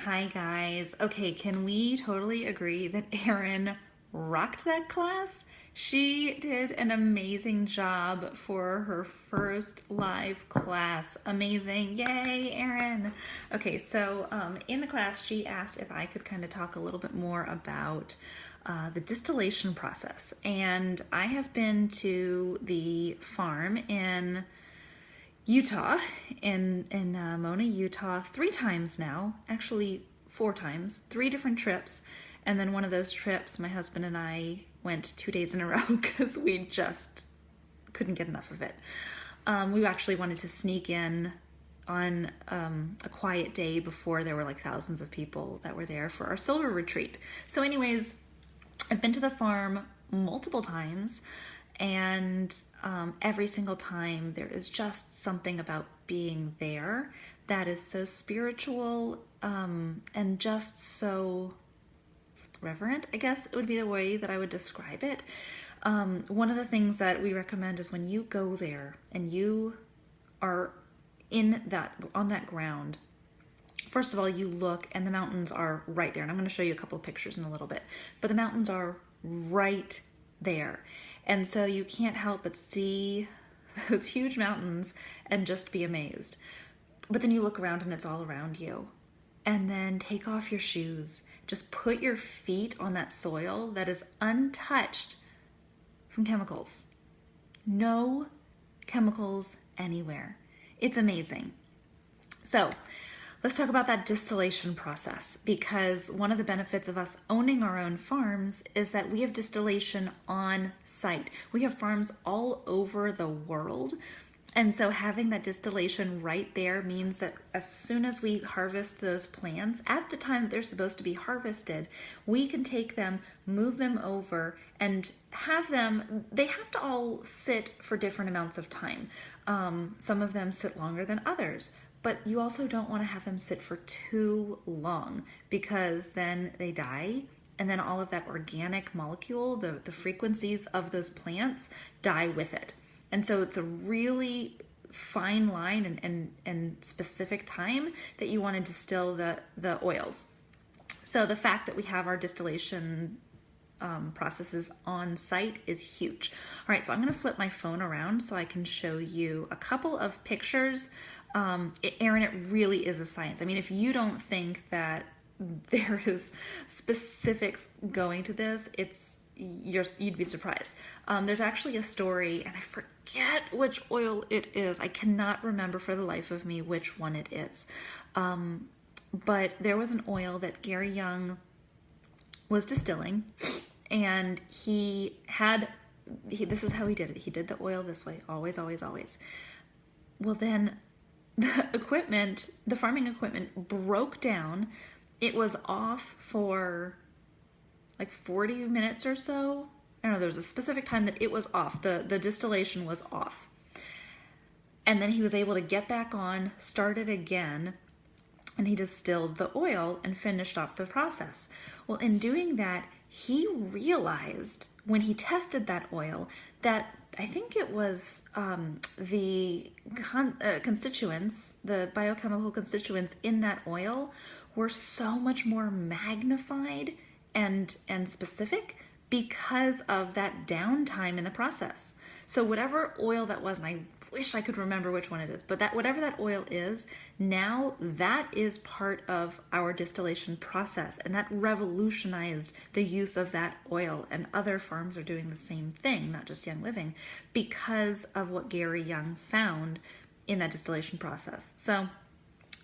Hi guys. Okay, can we totally agree that Erin rocked that class? She did an amazing job for her first live class. Amazing. Yay, Erin. Okay, so in the class, she asked if I could kind of talk a little bit more about the distillation process. And I have been to the farm in Utah, in Mona, Utah, 3 times now, actually 4 times, 3 different trips. And then one of those trips, my husband and I went 2 days in a row because we just couldn't get enough of it. We actually wanted to sneak in on a quiet day before there were like thousands of people that were there for our silver retreat. So anyways, I've been to the farm multiple times, and every single time there is just something about being there that is so spiritual, and just so reverent, I guess it would be the way that I would describe it. One of the things that we recommend is when you go there and you are on that ground, first of all, you look and the mountains are right there. And I'm going to show you a couple of pictures in a little bit, but the mountains are right there. And so you can't help but see those huge mountains and just be amazed. But then you look around and it's all around you. And then take off your shoes. Just put your feet on that soil that is untouched from chemicals. No chemicals anywhere. It's amazing. So let's talk about that distillation process, because one of the benefits of us owning our own farms is that we have distillation on site. We have farms all over the world. And so having that distillation right there means that as soon as we harvest those plants, at the time that they're supposed to be harvested, we can take them, move them over, and they have to all sit for different amounts of time. Some of them sit longer than others. But you also don't want to have them sit for too long, because then they die, and then all of that organic molecule, the frequencies of those plants, die with it. And so it's a really fine line and specific time that you want to distill the oils. So the fact that we have our distillation processes on site is huge. All right, so I'm going to flip my phone around so I can show you a couple of pictures. Erin, it really is a science. I mean, if you don't think that there is specifics going to this, you'd be surprised. There's actually a story, and I forget which oil it is. I cannot remember for the life of me which one it is. But there was an oil that Gary Young was distilling, and this is how he did it. He did the oil this way, always, always, always. Well, then the farming equipment broke down. It was off for like 40 minutes or so. I don't know, there was a specific time that it was off. The distillation was off. And then he was able to get back on, start it again, and he distilled the oil and finished off the process. Well, in doing that, he realized when he tested that oil that I think it was the constituents, the biochemical constituents in that oil were so much more magnified and specific because of that downtime in the process. So whatever oil that was, and I wish I could remember which one it is, but whatever that oil is, now that is part of our distillation process, and that revolutionized the use of that oil. And other farms are doing the same thing, not just Young Living, because of what Gary Young found in that distillation process. So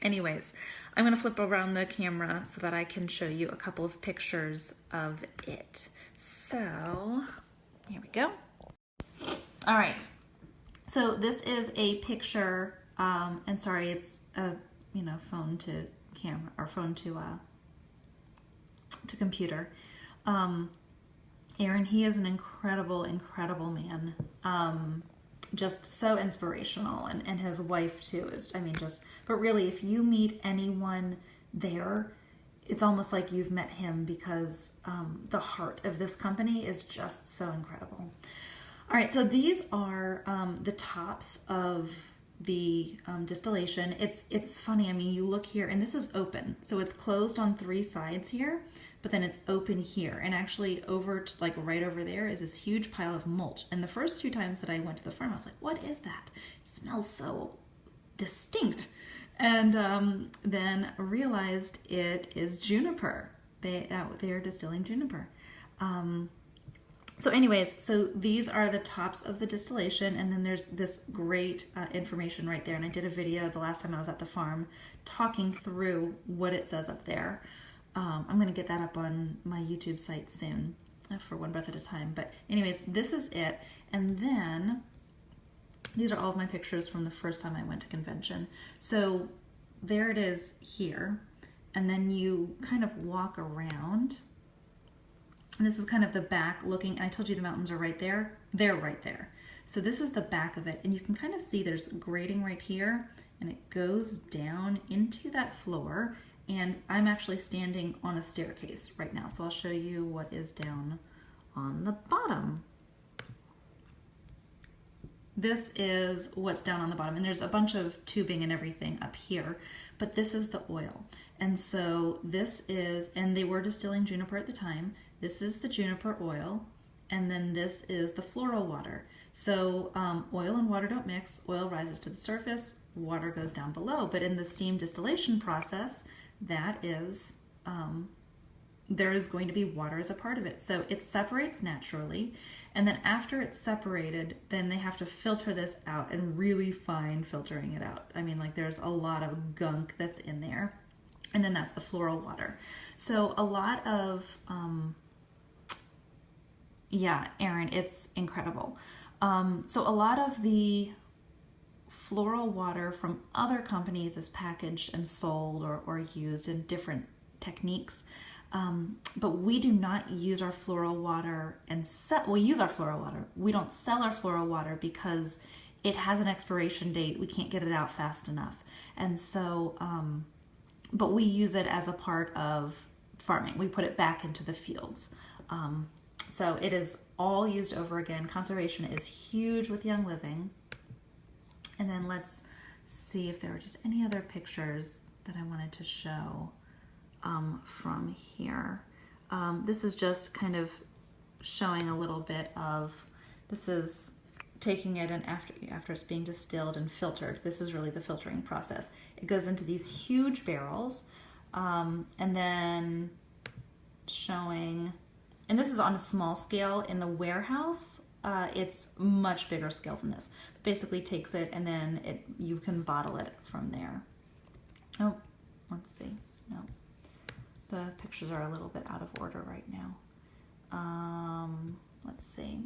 anyways, I'm going to flip around the camera so that I can show you a couple of pictures of it. So here we go. All right. So this is a picture, and sorry, it's a phone to camera or phone to computer. Aaron, he is an incredible, incredible man. Just so inspirational, and his wife too is. But really, if you meet anyone there, it's almost like you've met him, because the heart of this company is just so incredible. All right, so these are the tops of the distillation. It's funny. I mean, you look here, and this is open, so it's closed on 3 sides here, but then it's open here. And actually, over to, like right over there is this huge pile of mulch. And the first 2 times that I went to the farm, I was like, "What is that? It smells so distinct." And then realized it is juniper. They are distilling juniper. So anyways, so these are the tops of the distillation, and then there's this great information right there. And I did a video the last time I was at the farm talking through what it says up there. I'm going to get that up on my YouTube site soon for One Breath at a Time. But anyways, this is it. And then these are all of my pictures from the first time I went to convention. So there it is here. And then you kind of walk around. And this is kind of the back looking. I told you the mountains are right there. They're right there. So this is the back of it. And you can kind of see there's grading right here. And it goes down into that floor. And I'm actually standing on a staircase right now. So I'll show you what is down on the bottom. This is what's down on the bottom, and there's a bunch of tubing and everything up here, but this is the oil. And so this is, and they were distilling juniper at the time. This is the juniper oil, and then this is the floral water. So oil and water don't mix. Oil rises to the surface, water goes down below. But in the steam distillation process, that is, there is going to be water as a part of it. So it separates naturally. And then after it's separated, then they have to filter this out, and really fine filtering it out. I mean, like there's a lot of gunk that's in there. And then that's the floral water. So a lot of, yeah, Erin, it's incredible. So a lot of the floral water from other companies is packaged and sold or used in different techniques. But we do not use our floral water and we use our floral water. We don't sell our floral water because it has an expiration date. We can't get it out fast enough. And so, but we use it as a part of farming. We put it back into the fields. So it is all used over again. Conservation is huge with Young Living. And then let's see if there were just any other pictures that I wanted to show. From here. This is just kind of showing a little bit of, this is taking it and after it's being distilled and filtered. This is really the filtering process. It goes into these huge barrels, and then showing, and this is on a small scale. In the warehouse, it's much bigger scale than this. Basically takes it and then you can bottle it from there. Oh, let's see. No. The pictures are a little bit out of order right now. Let's see.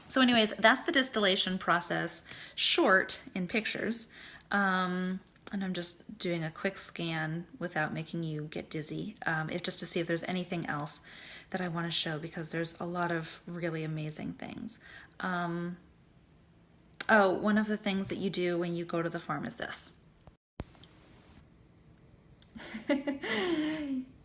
So anyways, that's the distillation process, short in pictures. And I'm just doing a quick scan without making you get dizzy, just to see if there's anything else that I want to show, because there's a lot of really amazing things. Oh, one of the things that you do when you go to the farm is this.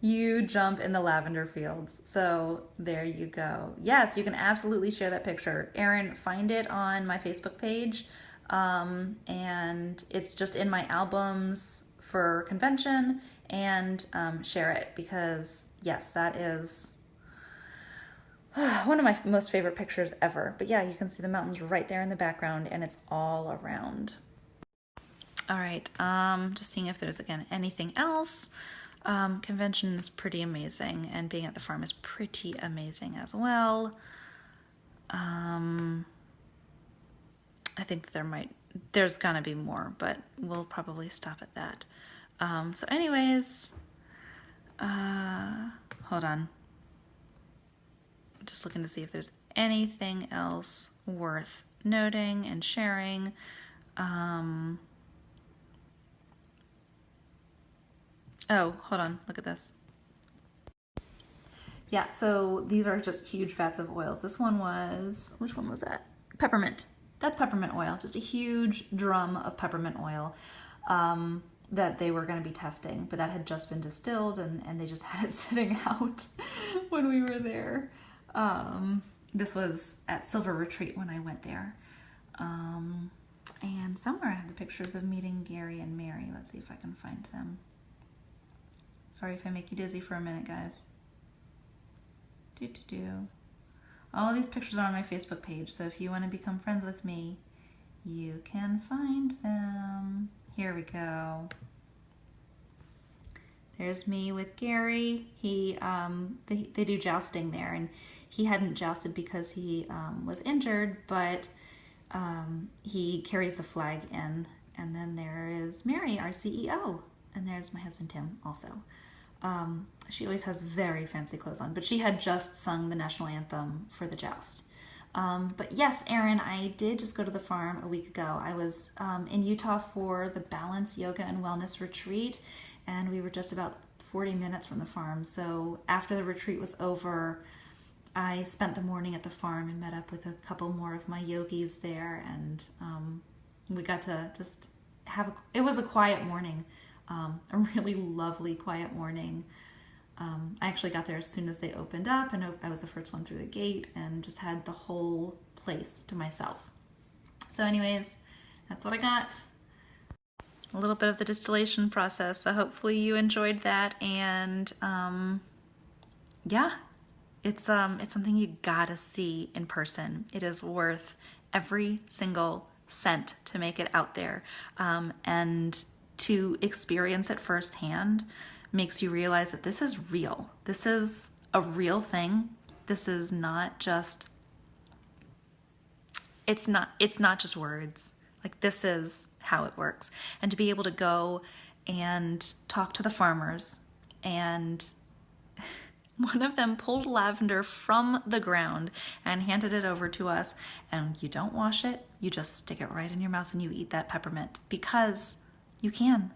You jump in the lavender fields. So there you go. Yes, you can absolutely share that picture. Erin, find it on my Facebook page. And it's just in my albums for convention, and share it, because yes, that is one of my most favorite pictures ever. But yeah, you can see the mountains right there in the background, and it's all around. All right, just seeing if there's, again, anything else. Convention is pretty amazing, and being at the farm is pretty amazing as well. I think there's gonna be more, but we'll probably stop at that. So anyways, hold on. Just looking to see if there's anything else worth noting and sharing. Oh, hold on, look at this. Yeah, so these are just huge vats of oils. This one was, which one was that? Peppermint. That's peppermint oil, just a huge drum of peppermint oil that they were gonna be testing, but that had just been distilled, and they just had it sitting out when we were there. This was at Silver Retreat when I went there. And somewhere I have the pictures of meeting Gary and Mary. Let's see if I can find them. Sorry if I make you dizzy for a minute, guys. All of these pictures are on my Facebook page, so if you want to become friends with me, you can find them. Here we go. There's me with Gary. They do jousting there, and he hadn't jousted because he was injured, but he carries the flag in. And then there is Mary, our CEO, and there's my husband Tim also. She always has very fancy clothes on, but she had just sung the national anthem for the joust. But yes, Erin, I did just go to the farm a week ago. I was in Utah for the Balance Yoga and Wellness Retreat, and we were just about 40 minutes from the farm. So after the retreat was over, I spent the morning at the farm and met up with a couple more of my yogis there, and we got to just it was a quiet morning, a really lovely quiet morning. I actually got there as soon as they opened up, and I was the first one through the gate and just had the whole place to myself. So anyways, that's what I got. A little bit of the distillation process, so hopefully you enjoyed that, and yeah, it's something you gotta see in person. It is worth every single cent to make it out there, and to experience it firsthand makes you realize that this is real. This is a real thing. This is not just, it's not just words. Like, this is how it works. And to be able to go and talk to the farmers, and one of them pulled lavender from the ground and handed it over to us, and you don't wash it, you just stick it right in your mouth and you eat that peppermint, because you can.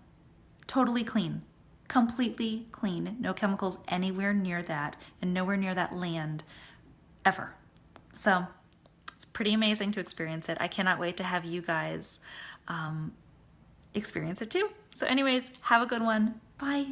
Totally clean. Completely clean. No chemicals anywhere near that, and nowhere near that land ever. So it's pretty amazing to experience it. I cannot wait to have you guys experience it too. So anyways, have a good one. Bye.